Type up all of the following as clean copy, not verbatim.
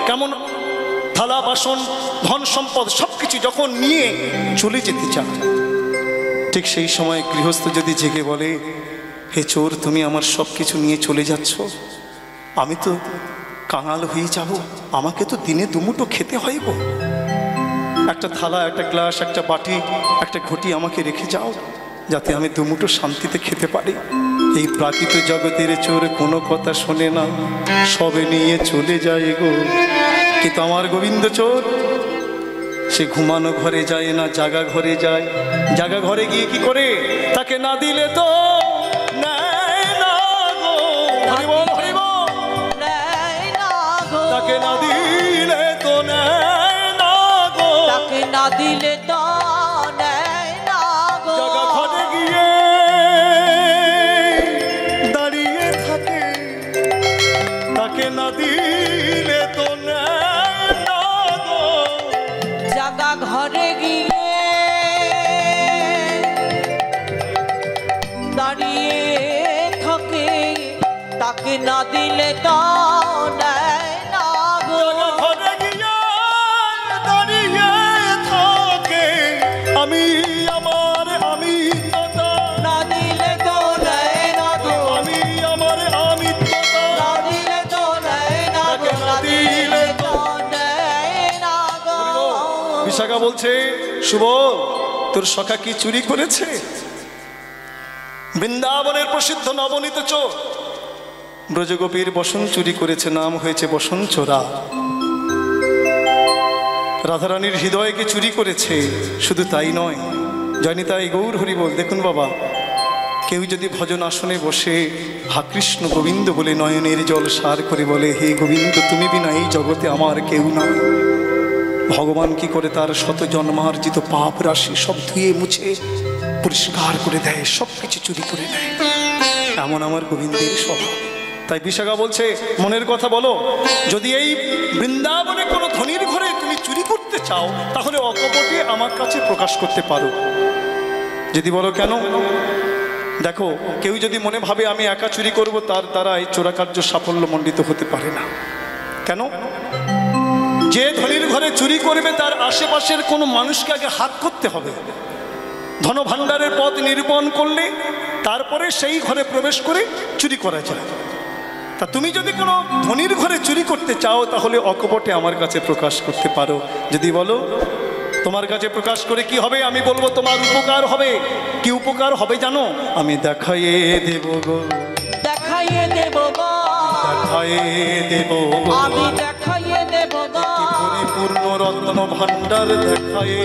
কেমন থালা বাসন ধন সম্পদ সবকিছু যখন নিয়ে চলে যেতে চায়, ঠিক সেই সময় গৃহস্থ যদি জেগে বলে, হে চোর, তুমি আমার সব কিছু নিয়ে চলে যাচ্ছ, আমি তো কাঙাল হয়ে যাব, আমাকে তো দিনে দুমুঠো খেতে হয় গো, একটা থালা, একটা গ্লাস, একটা বাটি, একটা ঘটি আমাকে রেখে যাও, যাতে আমি দুমুঠো শান্তিতে খেতে পারি। এই প্রাকৃত জগতের চোর কোনো কথা শোনে না, সবে নিয়ে চলে যায় গো। কিন্তু আমার গোবিন্দ চোর, সে ঘুমানো ঘরে যায় না, জাগা ঘরে যায়। জাগা ঘরে গিয়ে কি করে? তাকে না দিলে তো নেয় না গো। হরি বল, হরি বল। তাকে না দিলে তো নেয় না গো। তাকে না দিলে তো নেয় না গো। জাগা ঘরে গিয়ে দাঁড়িয়ে থাকে, তাকে না দিলে তো নেয় না গো। জাগা ঘরে গিয়ে দাঁড়িয়ে থাকে, তাকে না দিলে তো নেয় না গো। জাগা ঘরে গিয়ে দাঁড়িয়ে থাকে, আমি আমার আমি না দিলে তো নেয় না গো। আমি আমার আমি না দিলে তো নেয় না গো। না দিলে তো নেয় না গো। বিশাখা বলছে, শুভ, তোর সখা কি চুরি করেছে? বৃন্দাবনের প্রসিদ্ধ নবনীত চোর ব্রজগোপীর বসন চুরি করেছে, নাম হয়েছে বসন চোরা। রাধারানীর হৃদয়কে চুরি করেছে। শুধু তাই নয়, জানি তাই গৌর হরি বল। দেখুন বাবা, কেউ যদি ভজন আসনে বসে হা কৃষ্ণ গোবিন্দ বলে নয়নের জল সার করে বলে, হে গোবিন্দ, তুমি বিনা এই জগতে আমার কেউ নয়, ভগবান কি করে তার শত জন্মার্জিত পাপ রাশি সব ধুয়ে মুছে পরিষ্কার করে দেয়, সব কিছু চুরি করে নেয়। এমন আমার গোবিন্দের স্বভাব। তাই বিশাখা বলছে, মনের কথা বলো, যদি এই বৃন্দাবনে কোনো ধনীর ঘরে তুমি চুরি করতে চাও, তাহলে অকপটে আমার কাছে প্রকাশ করতে পারো। যদি বলো কেন? দেখো, কেউ যদি মনে ভাবে আমি একা চুরি করব, তার দ্বারাই চোরাকার্য সাফল্যমণ্ডিত হতে পারে না। কেন? যে ধনীর ঘরে চুরি করবে, তার আশেপাশের কোনো মানুষকে আগে হাত করতে হবে। ধনভাণ্ডারের পথ নিরূপণ করলে তারপরে সেই ঘরে প্রবেশ করে চুরি করা যায়। তা তুমি যদি কোনো ধনীর ঘরে চুরি করতে চাও, তাহলে অকপটে আমার কাছে প্রকাশ করতে পারো। যদি বলো তোমার কাছে প্রকাশ করে কি হবে? আমি বলবো তোমার উপকার হবে। কি উপকার হবে জানো? আমি দেখাইয়ে দেব গো, দেখাইয়ে দেব গো, দেখাইয়ে দেব গো, আমি দেখাইয়ে দেব গো, পরিপূর্ণ রত্ন ভাণ্ডার দেখাইয়ে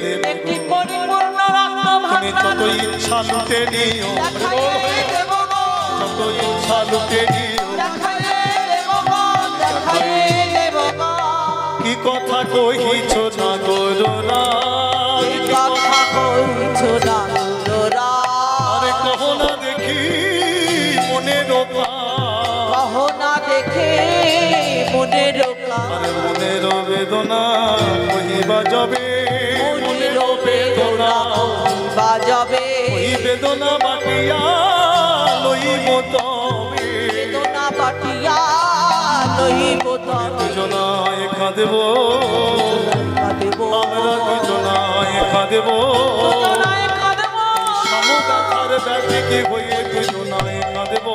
দেব। একটি পরিপূর্ণ রত্ন তুমি ভাণ্ডার যত ইচ্ছা লুটে নিও, দেখাইয়ে দেব গো, যত ইচ্ছা লুটে নিও। দেখাইয়ে দেব গো, দেখাইয়ে দেব গো। কি কথা কহিছ না করোনা, কি কথা কইছ না গোরা, আরে কহো না দেখি মনের ওপা, কহো না দেখে মনের রোকা, আরে মনের বেদনা কহিবা যাবে, মনের বেদনা বাজাবে, ওই বেদনা বাটিয়া লইব তবে, বেদনা পাটিয়া লইব তবে, দুজনায় কাঁদেব, কাঁদেব, আমরা দুজনায় কাঁদেব, দুজনায় কাঁদেব, সমব্যথার ব্যাধিকে হয়ে দুজনায় কাঁদেব,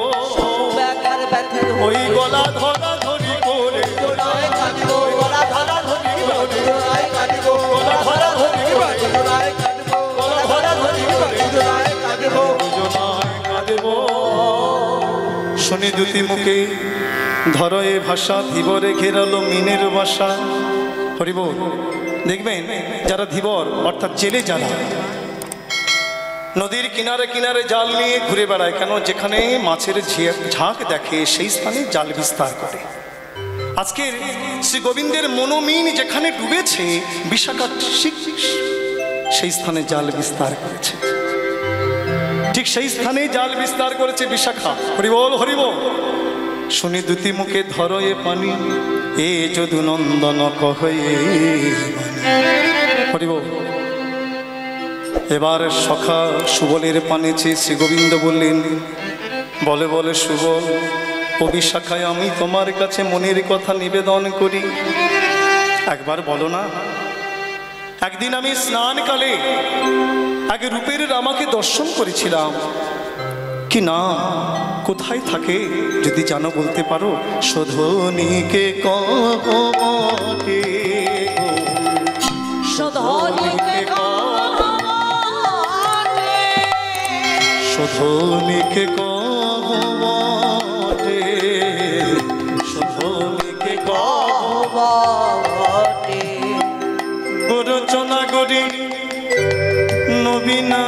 বেকার ব্যথার ওই গলা ধরা ধরি করে, দুজনায় কাঁদেব, গলা ধরা ধরি করে, দুজনায় কাঁদেব, গলা ধরা ধরি করে, দুজনায় কাঁদেব, গলা ধরা ধরি করে, দুজনায় কাঁদেব, দুজনায় কাঁদেব। শুনি দুটি মুখে ধরয়ে ভাষা, ধীবরে ঘেরালো মিনের বাসা। হরিবল। দেখবেন যারা ধীবর অর্থাৎ জেলে, যারা নদীর কিনারে কিনারে জাল নিয়ে ঘুরে বেড়ায়, কেন? যেখানে মাছের ঝাঁক দেখে সেই স্থানে জাল বিস্তার করে। আজকের শ্রী গোবিন্দের মনোমিন যেখানে ডুবেছে, বিশাখা সেই স্থানে জাল বিস্তার করেছে। ঠিক সেই স্থানে জাল বিস্তার করেছে বিশাখা। হরিবল, হরিবল। শুনি দুটি মুখে ধরয়ে পানি, এ যদু নন্দন কহয়ে। হরিবল। এবার সখা সুবলের পানে চেয়ে শ্রী গোবিন্দ বললেন, বলে বলে সুবল, ও বিশাখায় আমি তোমার কাছে মনের কথা নিবেদন করি। একবার বলো না, একদিন আমি স্নানকালে আগে রূপের রামাকে দর্শন করেছিলাম। কি না, কোথায় থাকে যদি জানো বলতে পারো? শোধনীকে কবটে গো, শোধনীকে কবটে, শোধনীকে কবটে, শোধনীকে কবটে, গোরচনা গরি নবীনা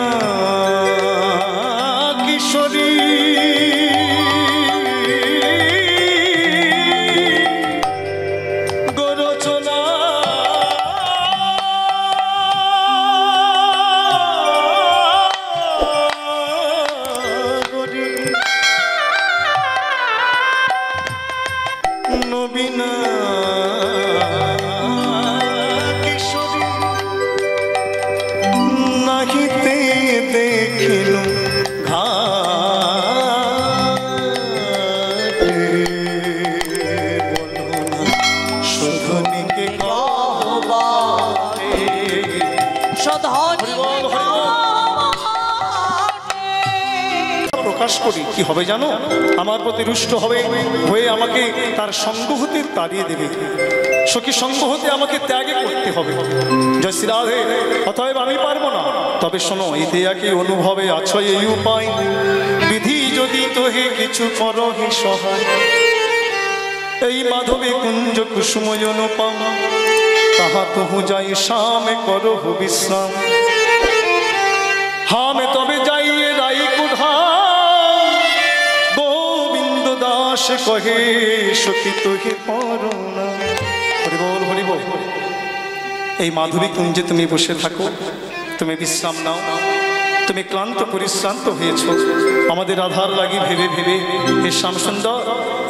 কিশোরী, গোরচনা গরি নবীনা কিশোরী, নাহিতে দেখিলু ঘাটে। বলো না, শোধনীকে কবটে, শোধনীকে কবটে। প্রকাশ করি কি হবে জানো? আমার প্রতি রুষ্ট হবে, হয়ে আমাকে তার সঙ্গ হতে তাড়িয়ে দেবে। সখী সঙ্গ হতে আমাকে ত্যাগে করতে হবে। জয় শ্রী রাধে। অতএব আমি পারবো না। তবে শোনো, এতে একই অনুভবে আছো এই উপায়, বিধি যদি তোহে কিছু করো হে সহায়। এই মাধবী কুঞ্জ কুসুম অনুপম, তাহা তহু যাই শামে করো বিশ্রাম। হামে তবে যাইয়ে রাই কুঢা, গোবিন্দ দাস কহে সখী তোহে পরনা। হরি বল, হরি বল। এই মাধবী কুঞ্জে তুমি বসে থাকো, তুমি বিশ্রাম নাও। তুমি ক্লান্ত পরিশ্রান্ত হয়েছ, আমাদের আধার লাগি ভেবে ভেবে। হে শ্যামসুন্দর,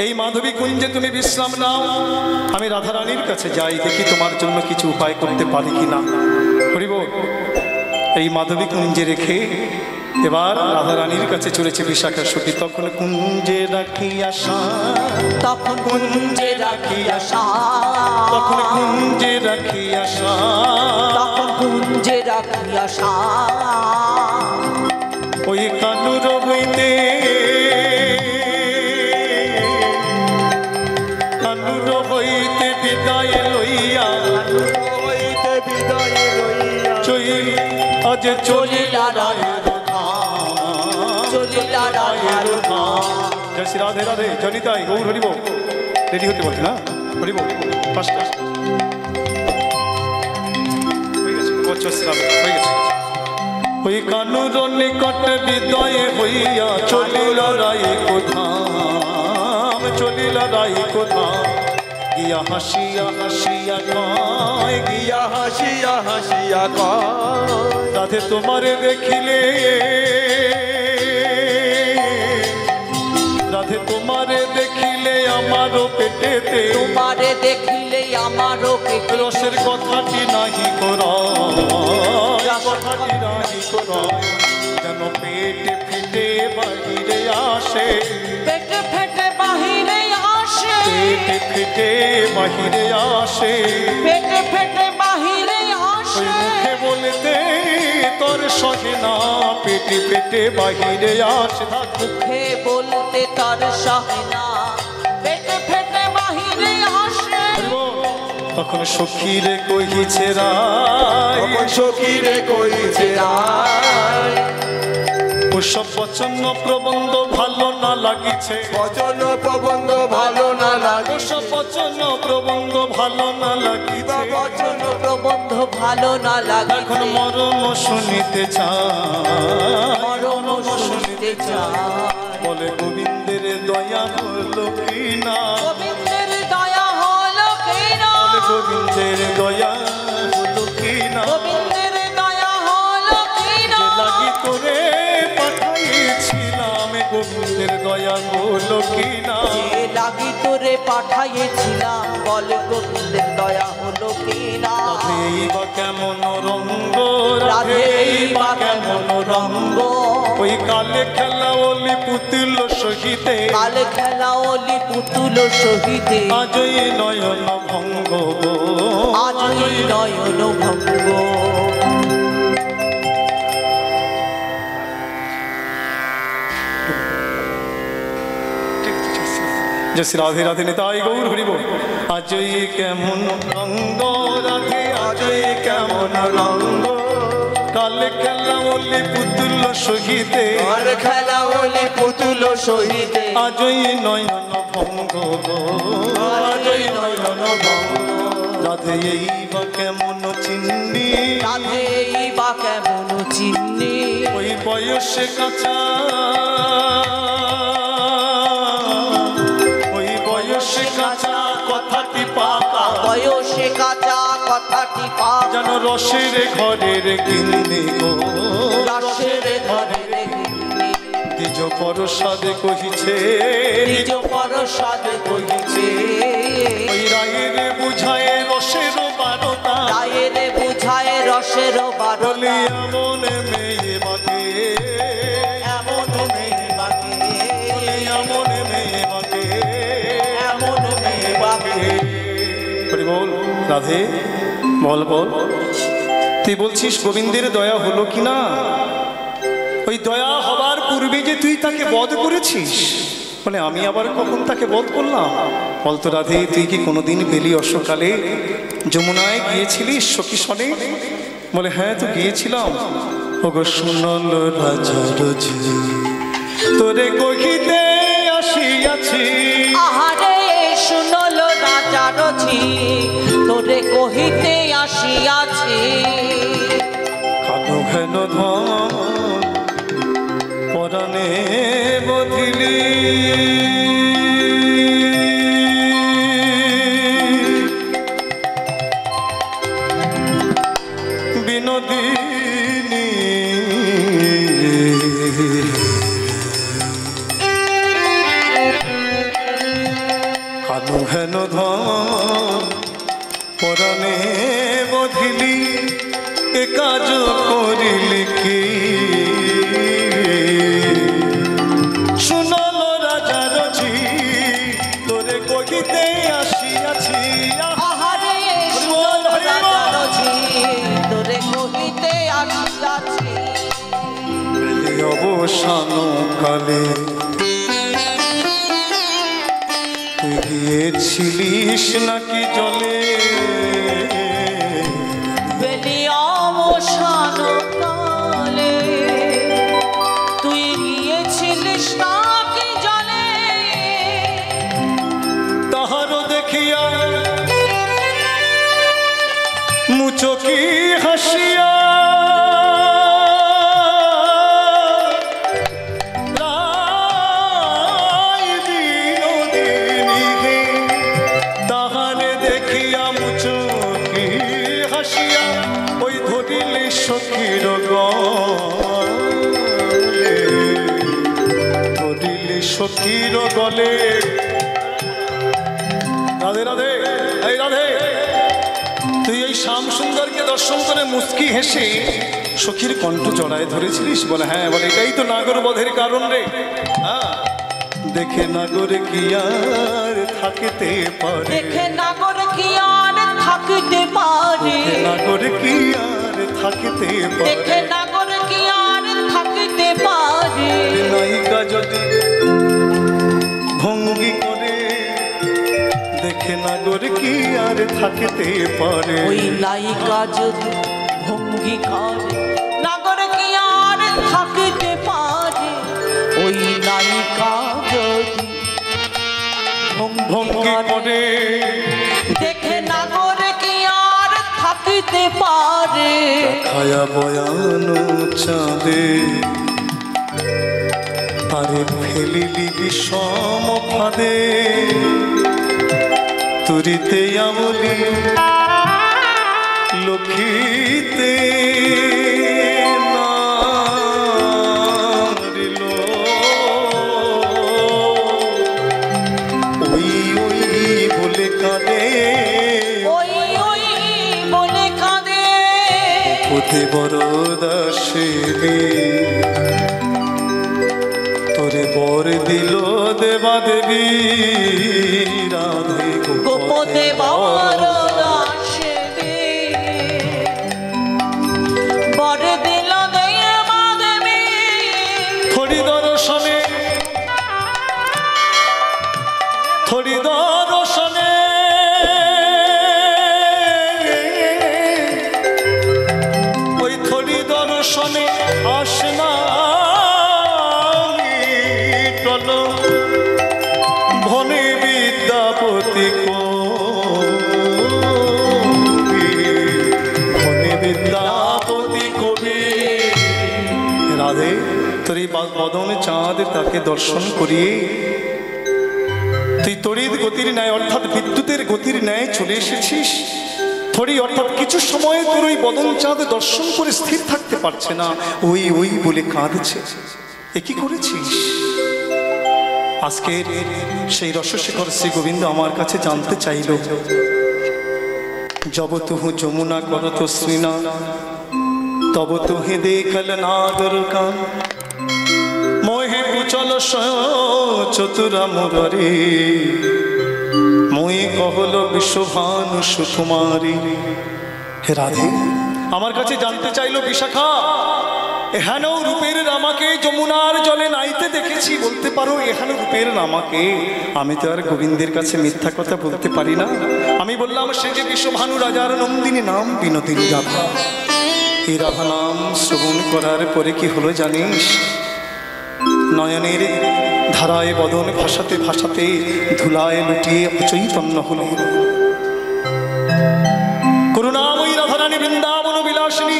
এই মাধবী কুঞ্জে তুমি বিশ্রাম নাও। আমি রাধারানীর কাছে যাই, দেখি তোমার জন্য কিছু উপায় করতে পারি কিনা। হরি বল। এই মাধবী কুঞ্জে রেখে এবার রাধারানীর কাছে চলেছে বিশাখা সখী। তখন কুঞ্জে রাখি আশা, তখন কুঞ্জে রাখি আশা, তখন কুঞ্জে রাখি আশা, তখন কুঞ্জে রাখি আশা। ওই কানুর হইতে, কানুর হইতে বিদায় লইয়া, হইতে বিদায় লইয়া চই আজ চলিলা রায়ের চলিলা রায়ের ধাম। জয় শ্রী রাধে রাধে। জনিতাই গৌর হরিব। রেডি হতে বলছে না? হরিব পাঁচটা হয়ে গেছে, হয়ে গেছে। ওই কানুর নিকট বিদয় হইয়া চলিলা রায় কোথাম, চলিলা রায় কোথাম। গিয়া হাসিয়া হাসিয়া কয়, গিয়া হাসিয়া হাসিয়া কয়, রাধে তোমারে দেখিলে, রাধে তোমারে দেখিলে আমারও পেটেতে, তোমারে দেখিলে আমারও পেটে রসের কথাটি নাহি করা, কথাটি নাহি করা। যেন পেটে ফেটে বাহিরে আসে, পেটে ফেটে বাহিরে আসে, পেটে ফেটে বাহিরে আসে। পেটে ফেটে বাহিরে ওই আসে। মুখে বলতে তোর সহে না, পেটে পেটে বাহিরে আসে। মুখে বলতে তার সহে না, পেটে ফেটে বাহিরে আসে। তখন সখীরে কহিছে রায়, তখন সখীরে কইছে রায়, ওসব বচন প্রবন্ধ ভালো না লাগিছে, বচন প্রবন্ধ ভালো না লাগে, ওসব বচন প্রবন্ধ ভালো না লাগিছে। বচন প্রবন্ধ ভালো না লাগে। এখন মরম শুনিতে চায়, মরম শুনতে চায়। বলে গোবিন্দের দয়া হলো কি না, গোবিন্দের দয়া হলো কি না, বলে গোবিন্দের দয়া হলো কি না। গোবিন্দের দয়া হলো কি না, যে লাগি করে পাঠাইছিলাম, গোবিন্দের দয়া হলো কি না। যে লাগি তোরে পাঠাইছিলাম, বল গোবিন্দের দয়া হলো কি না। রাধেই বা কেমন রঙ্গ, রাধেই বা কেমন রঙ্গ, ওই কালে খেলা ওলি পুতুল সহিত সহিতে কাল খেলা ওলি পুতুল সহিতে আজই নয়ন ভঙ্গ আজই নয়ন ভঙ্গ জয় শ্রী রাধে রাধে নিতাই গৌর হরিব আজই কেমন রঙ্গ রাধে আজই কেমন রঙ্গ কাল খেলা ওলি পুতুল সহিতে কাল খেলা ওলি পুতুল সহিতে আজই নয়ন ভঙ্গ আজই নয়ন ভঙ্গ রাধে এই বা কেমন চিন্নি রাধে এই বা কেমন চিন্নি ওই বয়সে কাঁচা ওই বয়সে কাঁচা কথাটি পাকা বয়সে কাঁচা কথাটি পা যেন রসের ঘরের গিন্নি গো রসের ঘরের গিন্নি দ্বিজ পরসাদে কহিছে নিজ পরসাদ কহিছে ওই রায়ের বুঝায় রসের বারোটা রায়ের বুঝায় রসের বলি বারোটা এমন মেয়ে বাকে এমন মেয়ে বাকে এমন মেয়ে বাকে এমন মেয়ে বাকে হরি বল রাধে বল বল তুই বলছিস গোবিন্দের দয়া হলো কি না ওই দয়া হবার পূর্বে যে তুই তাকে বধ করেছিস বলে আমি আবার কখন তাকে বধ করলাম বলতো রাধে তুই কি কোনোদিন পেলি অশ্বকালে যমুনায় গিয়েছিলিস সখী সনে বলে হ্যাঁ তো গিয়েছিলাম ওগো শুনল রাজার ঝি তোরে কহিতে আসিয়াছি আহারে শুনল রাজার ঝি তোরে কহিতে আসিয়াছি কালো ঘেন ধন পরাণে বধিলি বিনোদিনী কালো ঘেন ধন পরাণে বধিলি এ কাজ করিলি কি শুনল রাজার ঝি তোরে কহিতে আসিয়াছি আহারে শুনল রাজার ঝি তোরে কহিতে আসিয়াছি এই অবসান কালে তুই গিয়েছিলিস নাকি জলে বেলি অবসান কালে তুই গিয়েছিলিস নাকি জলে তাহারও দেখিয়া মুচকি হাসিয়া রায় বিনোদিনী হে, তাহারে দেখিয়া মুচকি হাসিয়া ওই ধরিলে সখীর গলে ধরিলে সখীর গলে রাধে রাধে এই রাধে তুই এই শ্যাম সুন্দরকে দর্শন করে মুস্কি হেসে সখীর কণ্ঠ জড়ায় ধরেছিলিস বলে হ্যাঁ বলে এটাই তো নাগর বধের কারণ রে হ্যাঁ দেখে নাগর কি আর থাকিতে পারে দেখে নাগর কি আর থাকিতে পারে নাগর কি আর থাকিতে দেখে পারে নাগর কি আর থাকিতে পারে নায়িকা যদি ভঙ্গি করে দেখে নাগর কি আর থাকিতে পারে ওই নায়িকা যদি ভঙ্গি করে নাগর কি আর থাকিতে পারে ওই নায়িকা যদি ভঙ্গি ভঙ্গি করে করে দেখে নাগর কি আর থাকিতে পারে খায়া বয়ানো চাঁদে তারে ফেলিলি বিষম ফাঁদে তুরিতে আমলি লক্ষিতে নারিল ওই ওই বলে কাঁদে ওই ওই বলে কাঁদে পথে বড় দাসে তোরে বর দিল দেবা দেবী রাধে গোপদে বরণ আসবে বর দিল দেয় মা দেবী থরি দর্শনে থরি দর্শনে ওই থরি দর্শনে আসনা টল ভনে বিদ্যাপতি কবি ভনে বিদ্যাপতি কবি রাধে তোর এই বদন চাঁদ তাকে দর্শন করিয়ে তুই তড়িৎ গতির ন্যায় অর্থাৎ বিদ্যুতের গতির ন্যায় চলে এসেছিস। থরি অর্থাৎ কিছু সময় তোর ওই বদন চাঁদ দর্শন করে স্থির থাকতে পারছে না, ওই ওই বলে কাঁদছে। এ কি করেছিস? আজকের সেই রসশেখর শ্রী গোবিন্দ আমার কাছে জানতে চাইল, জব তুহু যমুনা করত শ্রীনা তব তুহে দেখল নাগর কান মোহে কুচল চতুরা মুরারি মই কহল বিশ্বভানু সুকুমারী। হে রাধে, আমার কাছে জানতে চাইল বিশাখা, এহেন রূপের রামাকে যমুনার জলে নাইতে দেখেছি, বলতে পারো এহেন রূপের রামাকে? আমি তো আর গোবিন্দের কাছে মিথ্যা কথা বলতে পারি না। আমি বললাম, সে যে বিশ্বভানু রাজার নন্দিনী নাম বিনোদিনী রাধা। এই রাধা নাম শ্রবণ করার পরে কি হলো জানিস? নয়নের ধারায় বদন ভাসাতে ভাসাতে ধুলায় লুটিয়ে অচৈতন্য হল। করুণাময়ী রাধারানী বৃন্দাবন বিলাসিনী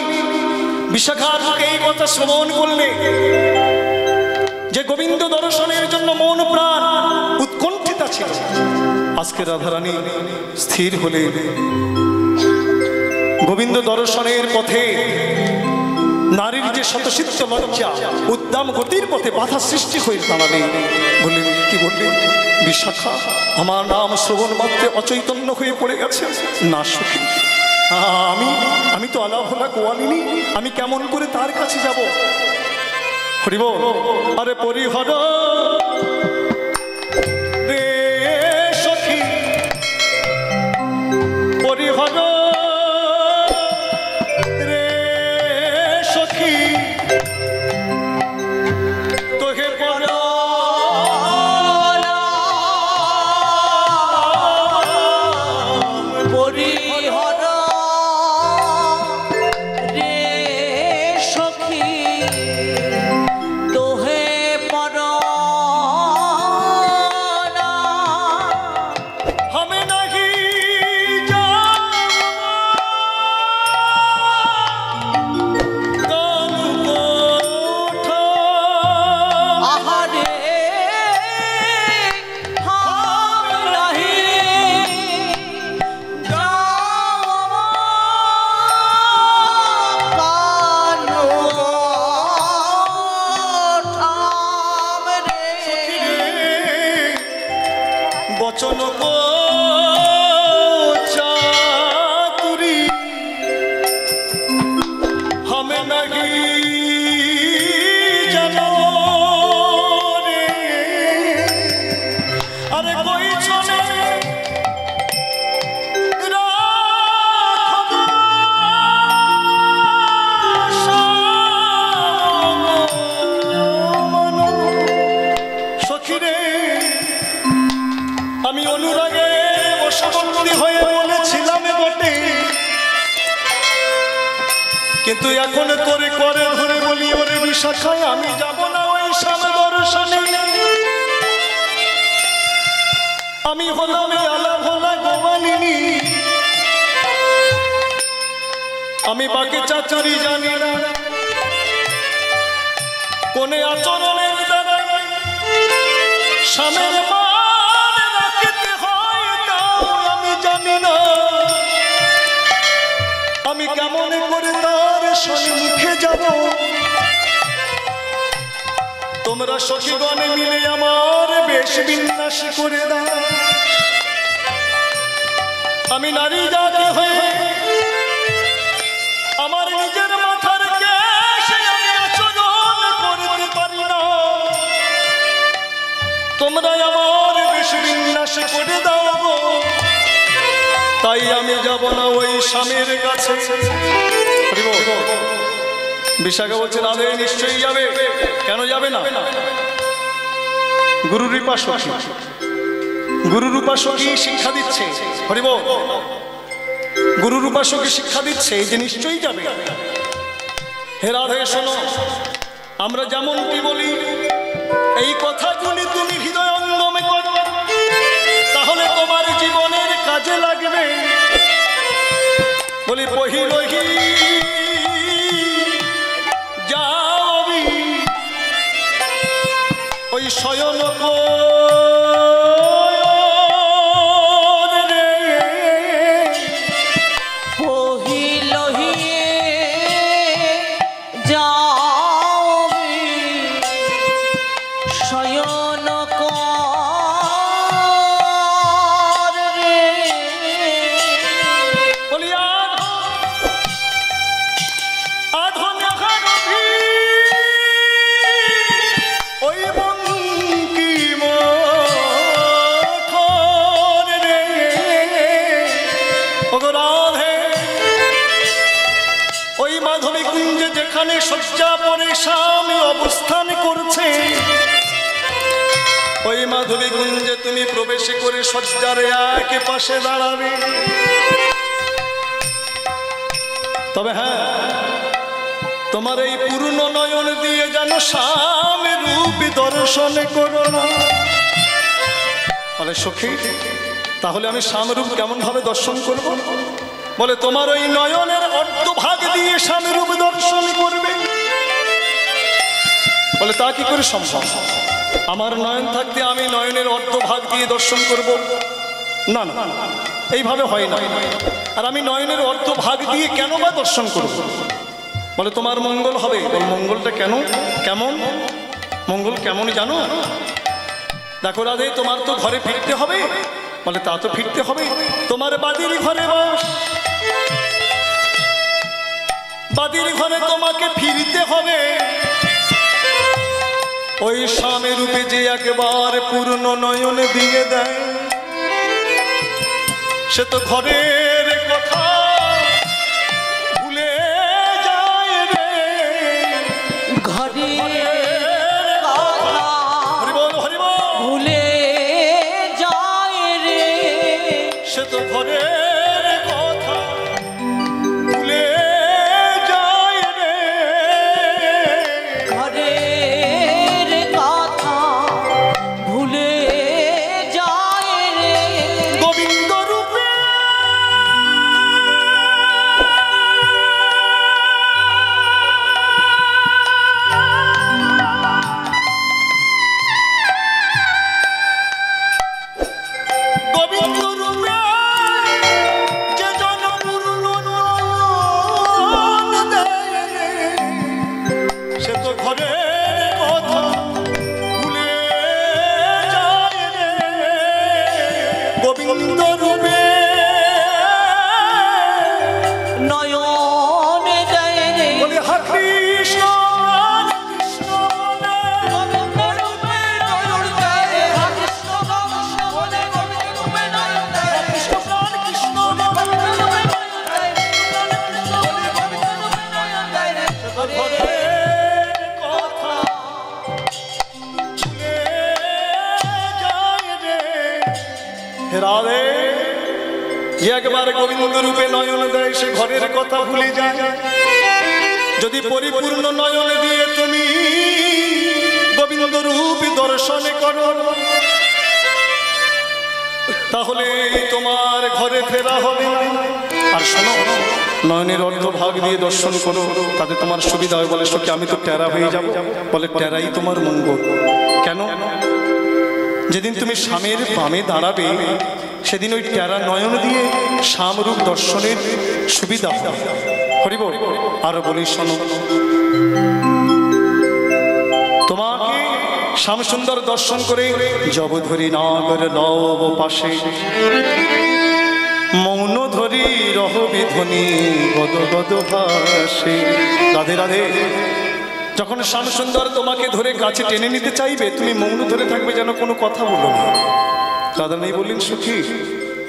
বিশাখার মুখে এই কথা শ্রবণ করলে, যে গোবিন্দ দর্শনের জন্য মন প্রাণ উৎকণ্ঠিত ছিল, আজকে রাধারানী স্থির হলে গোবিন্দ দর্শনের পথে নারীর যে শতসিদ্ধ লজ্জা উদ্দাম গতির পথে বাধা সৃষ্টি হয়ে দাঁড়ালে। বললেন, কি বললেন? বিশাখা আমার নাম শ্রবণ মাত্রে অচৈতন্য হয়ে পড়ে গেছে। না সখী, আমি তো আলাভোলা গোয়ালিনী, আমি কেমন করে তার কাছে যাব? হরিব, আরে পরিহর রে সখী, পরিহর রে সখী, তোহে পরা পরিহর রে সখী তোহে পর हमें नहीं আহারে হাম নাহি কানু ঠাম রে বচন চাতুরি हमें नहीं জানো রে। আরে কই চলে সখী রে, আমি অনুরাগে বশবর্তী হয়ে বলেছিলাম বটে, কিন্তু এখন তোরে করে ধরে বলি, ওরে বিশাখায় আমি যাব না ওই স্বামী দর্শনে। আমি হলাম আলাভোলা গোয়ালিনী, আমি বাকি চাচুরি জানি না, কোনে আচরণের দ্বারা স্বামীর মান রাখতে হয় তাও আমি জানি না। আমি কেমন করে তার সম্মুখে যাব? তোমরা সখীগণে মিলে আমার বেশ বিন্যাস করে দাও। আমি নারী জাতি হয়ে আমার নিজের মাথার কেশ আমি আচরণ করতে পারি না। তোমরা তাই আমি যাব না ওই স্বামীর কাছে। বিশাখা বলছে রাধে নিশ্চয়ই যাবে, কেন যাবে না? গুরুরূপা সখী, গুরুরূপা সখী শিক্ষা দিচ্ছে, হরিব গুরুরূপা সখী শিক্ষা দিচ্ছে যে নিশ্চয়ই যাবে। হে রাধে শোনো, আমরা যেমনটি বলি এই কথাগুলি তুমি হৃদয়ঙ্গমে করো, তাহলে তোমার জীবনের কাজে লাগবে। বলি পহিলহি যাও ওই শয়ন শয্যা পরে স্বামী অবস্থান করছে, ওই মাধবী কুঞ্জে তুমি প্রবেশ করে শয্যার একে পাশে দাঁড়াবে। তবে হ্যাঁ, তোমার এই পূর্ণ নয়ন দিয়ে যেন স্বামী রূপ দর্শন করো না। বলে সখী, তাহলে আমি স্বামী রূপ কেমন ভাবে দর্শন করব? বলে তোমার ওই নয়নের অর্ধভাগ দিয়ে স্বামী রূপ দর্শন করবে। বলে তা কি করে সম্ভব? আমার নয়ন থাকতে আমি নয়নের অর্ধভাগ দিয়ে দর্শন করব? না না, এইভাবে হয় না। আর আমি নয়নের অর্ধভাগ দিয়ে কেন বা দর্শন করব? বলে তোমার মঙ্গল হবে। বল মঙ্গলটা কেন? কেমন মঙ্গল? কেমন জানো? দেখো রাধে, তোমার তো ঘরে ফিরতে হবে। বলে তা তো ফিরতে হবে, তোমার বাদির ঘরে বাস, বাদির ঘরে তোমাকে ফিরতে হবে। ওই স্বামী রূপে যে একবার পূর্ণ নয়ন দিয়ে দেয়, সে তো ঘরের কথা ভুলে যায় রে। ঘরের কথা ভুলে যায় রে, সে তো ঘরের কথা ভুলে যায় রে। ঘরের কথা ভুলে যায় রে। গোবিন্দ রূপে গোবিন্দ রূপে যে জন পূর্ণ নয়ন দেয়, সে তো ঘরের কথা ভুলে যায় রে। গোবিন্দ রূপে নয়ন দেয় রে। বলে হা কৃষ্ণ কৃষ্ণ বলে, গোবিন্দ রূপে নয়ন দেয় রে। কৃষ্ণ কৃষ্ণ বলে গোবিন্দ রূপে নয়ন দেয় রে। কৃষ্ণ প্রাণ কৃষ্ণ বলে, গোবিন্দ রূপে নয়ন দেয় রে। কৃষ্ণ বলে গোবিন্দ রূপে নয়ন দেয় রে। ঘরের কথা ভুলে যায় রে। হে রাধে, যে একবার গোবিন্দ রূপে নয়ন দেয় সে ঘরের কথা ভুলে যায়। যদি পরিপূর্ণ নয়ন দিয়ে তুমি গোবিন্দ রূপ দর্শন করো, তাহলে তোমার ঘরে ফেরা হবে না। আর শোনো, নয়নের অর্ধভাগ দিয়ে দর্শন করো, তাতে তোমার সুবিধা হয়। বলে সখী, আমি তো টেরা হয়ে যাব। বলে টেরাই তোমার মঙ্গল। কেন? যেদিন তুমি স্বামীর বামে দাঁড়াবে, সেদিন ওই টেরা নয়ন দিয়ে শ্যামরূপ দর্শনের সুবিধা হবে। হরিব। আরো বলি শোনো, তোমাকে শ্যাম সুন্দর দর্শন করে জবধরি নাগর লব পাশে মৌন ধরি রহবি ধ্বনি গদ গদ ভাসে। রাধে রাধে। যখন শ্যাম সুন্দর তোমাকে ধরে কাছে টেনে নিতে চাইবে, তুমি মৌন ধরে থাকবে, যেন কোনো কথা বলো না। রাধা নেই বললেন সখী,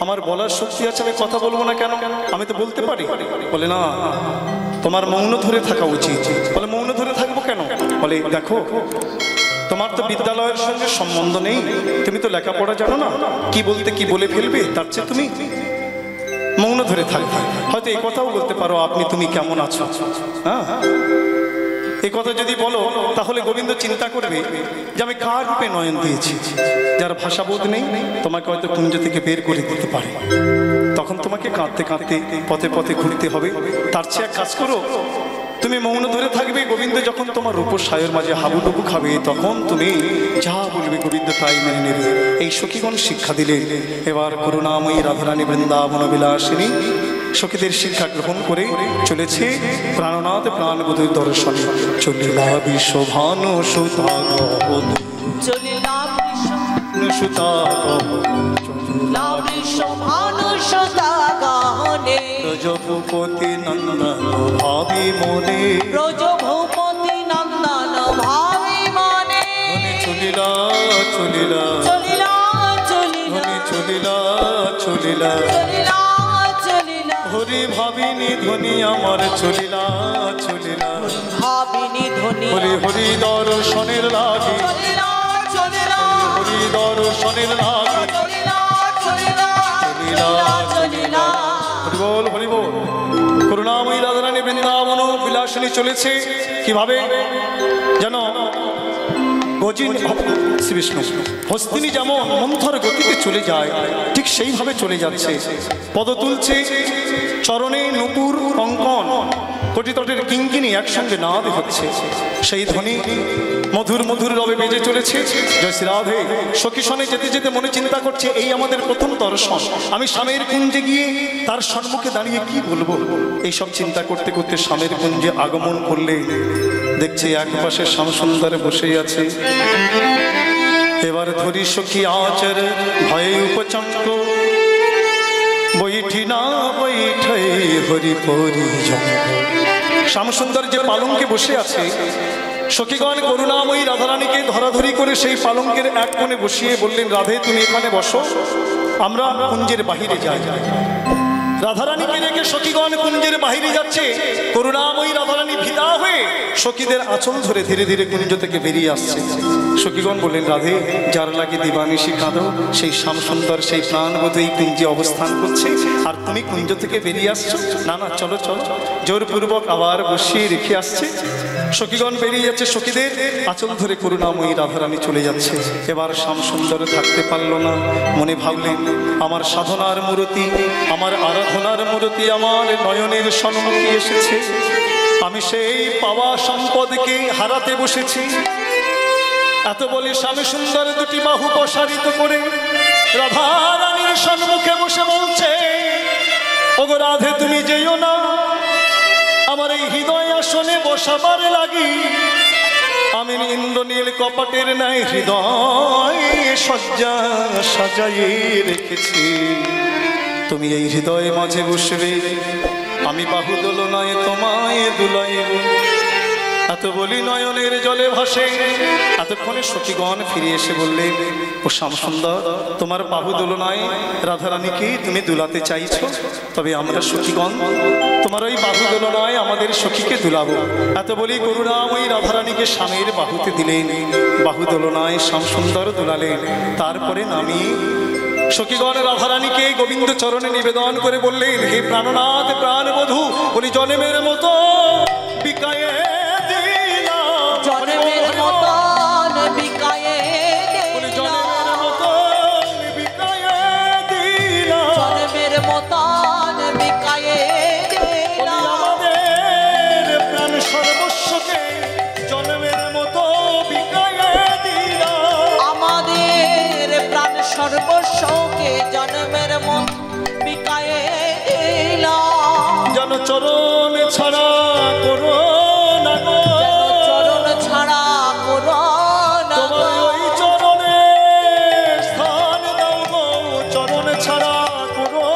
আমার বলার শক্তি আছে, আমি কথা বলবো না কেন? আমি তো বলতে পারি। বলে না, তোমার মৌন ধরে থাকা উচিত। বলে মৌন ধরে থাকবো কেন? বলে দেখো, তোমার তো বিদ্যালয়ের সঙ্গে সম্বন্ধ নেই, তুমি তো লেখাপড়া জানো না, কি বলতে কি বলে ফেলবে, তার চেয়ে তুমি মৌন ধরে থাকবে। হয়তো এই কথাও বলতে পারো, আপনি তুমি কেমন আছো। হ্যাঁ, এই কথা যদি বলো তাহলে গোবিন্দ চিন্তা করবে যে আমি কার রূপে নয়ন দিয়েছি। যার ভাষাবোধ নেই তোমাকে হয়তো কুঞ্জ থেকে বের করে দিতে পারে, তখন তোমাকে কাঁদতে কাঁদতে পথে পথে ঘুরতে হবে। তার চেয়ে এক কাজ করো, তুমি মৌন ধরে থাকবে। গোবিন্দ যখন তোমার রূপসায়ের মাঝে হাবুডুবু খাবে, তখন তুমি যা বলবে গোবিন্দ তাই মেনে নেবে। এই সখীগণ শিক্ষা দিলেন। এবার করুণাময়ী রাধারানী বৃন্দাবন বিলাসিনী সখীদের শিক্ষা গ্রহণ করে চলেছে প্রাণনাথ প্রাণবধূর দর্শনে। চলিলা বিশ্বভানু সুতা চলিলা সুতা বৃষভানুসুতা গানে ব্রজভূপতি নন্দন ভাবি মনে, ব্রজভূপতি নন্দন ভাবি মনে চলিলা চলিলা চলিলা চলিলা চলিলা চলিলা চলিলা চলিলা হরি ভাবিনি ধ্বনি আমার চলিলা চলিলা ভাবিনি ধ্বনি হরি হরি দর্শনের লাগে, চলিলা চলিলা হরি দর্শনের লাগে, চলিলা চলিলা চলিলা চলিলা হরি বল হরি বল। করুণাময়ী রাধারানী বৃন্দাবন বিলাসিনী চলেছে কিভাবে যেন গজিন শ্রী বিষ্ণু হস্তিনী যেমন মন্থর গতিতে চলে যায়, ঠিক সেইভাবে চলে যাচ্ছে। পদ তুলছে, চরণে নূপুর কঙ্কন, কোটিতটের কিঙ্কিনি একসঙ্গে নাদ হচ্ছে। সেই ধ্বনি মধুর মধুর রবে বেজে চলেছে। জয় শ্রী রাধে। সখী সনে যেতে যেতে মনে চিন্তা করছে, এই আমাদের প্রথম দর্শন, আমি স্বামীর কুঞ্জে গিয়ে তার সম্মুখে দাঁড়িয়ে কি বলবো। এইসব চিন্তা করতে করতে স্বামীর কুঞ্জে আগমন করলে দেখছে এক পাশে শ্যামসুন্দর বসেই আছে। এবার ধরি সখী আচর ভয়ে উপচঙ্ক, বৈঠি না বৈঠে হরি পরি জঙ্গ। শ্যামসুন্দর যে পালঙ্কে বসে আছে, সখীগণ করুণাময়ী রাধারানীকে ধরাধরি করে সেই পালঙ্কের এক কোণে বসিয়ে বললেন, রাধে তুমি এখানে বসো, আমরা কুঞ্জের বাহিরে যাই। রাধারানীকে রেখে সখীগণ কুঞ্জের বাহিরে যাচ্ছে। করুণাময়ী রাধারানী ভিদা হয়ে সখীদের আঁচল ধরে ধীরে ধীরে কুঞ্জ থেকে বেরিয়ে আসছে। সখীগণ বললেন, রাধে যার লাগে দিবানিশি কাঁদো, সেই শ্যামসুন্দর সেই প্রাণবোধ এই কুঞ্জে অবস্থান করছে, আর তুমি কুঞ্জ থেকে বেরিয়ে আসছো। না না, চলো চলো। জোরপূর্বক আবার বসিয়ে রেখে আসছে। সখীগণ বেরিয়ে যাচ্ছে, সখীদের আঁচল ধরে করুণাময়ী রাধারানী চলে যাচ্ছে। এবার শ্যামসুন্দর থাকতে পারল না, মনে ভাবলেন, আমার সাধনার মূর্তি, আমার আরাধনার মূর্তি আমার নয়নের সম্মুখে এসেছে, আমি সেই পাওয়া সম্পদকে হারাতে বসেছি। এত বলে শ্যামসুন্দর দুটি বাহু প্রসারিত করে রাধারানীর সম্মুখে বসে বলছে, ওগো রাধে তুমি যেও না, আমার এই হৃদয় আসনে বসাবার লাগি আমি ইন্দ্রনীল কপাটের ন্যায় হৃদয় সজ্জা সাজাইয়ে রেখেছি। তুমি এই হৃদয়ে মাঝে বসবে, আমি বাহু দোলনায় তোমায় দুলাইব। এত বলি নয়নের জলে ভাসে। এতক্ষণে সখীগণ ফিরে এসে বললেন, ও শ্যামসুন্দর, তোমার বাহু দোলনায় রাধারানীকে তুমি দুলাতে চাইছো, তবে আমরা সখীগণ তোমার ওই বাহু দোলনায় আমাদের সখীকে দুলাবো। এত বলি করুণাময়ী রাধারানীকে স্বামীর বাহুতে দিলেন, বাহু দোলনায় শ্যামসুন্দর দুলালেন। তারপরে নামিয়ে সখীগণ রাধারানীকে গোবিন্দ চরণে নিবেদন করে বললেন, হে প্রাণনাথ প্রাণবধূ, বলি জনমের মতো বিকায়ে দিলাম, জনমের মতন বিকায়ে বলি জনমের মতো বিকায়ে দিলাম, জনমের মতন বিকায়ে বলি আমাদের প্রাণ সর্বস্বকে জনমের মতো বিকায়ে দিলাম, আমাদের প্রাণ সর্বস্বকে জন্মের মত বিকায়ে দিলাম। যেন চরণ ছাড়া করো না গো, চরণ ছাড়া করো না গো। তোমার ওই চরণে স্থান দাও গো, চরণ ছাড়া করো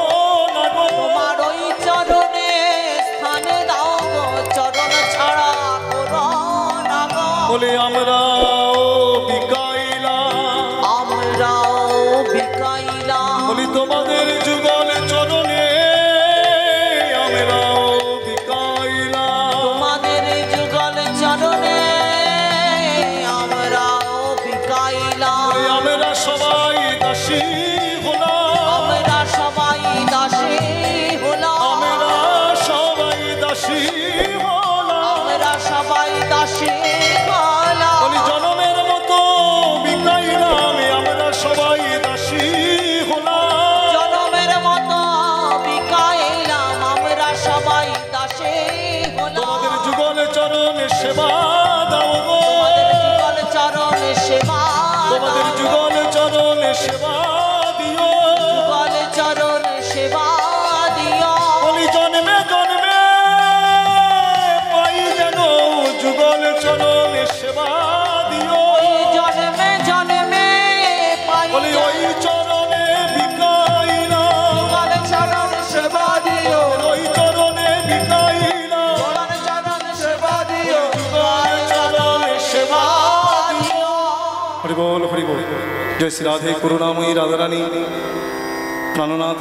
না গো, তোমার ওই চরণে স্থান দাও গো, চরণ ছাড়া করো না গো। বলে আমরাও বিকাইলাম, আমরাও বিকাইলাম, বলি তোমাদের যুগ হরিবল হরিবল। জয় শ্রী রাধে করুণাময়ী রাধারানী প্রাণনাথ।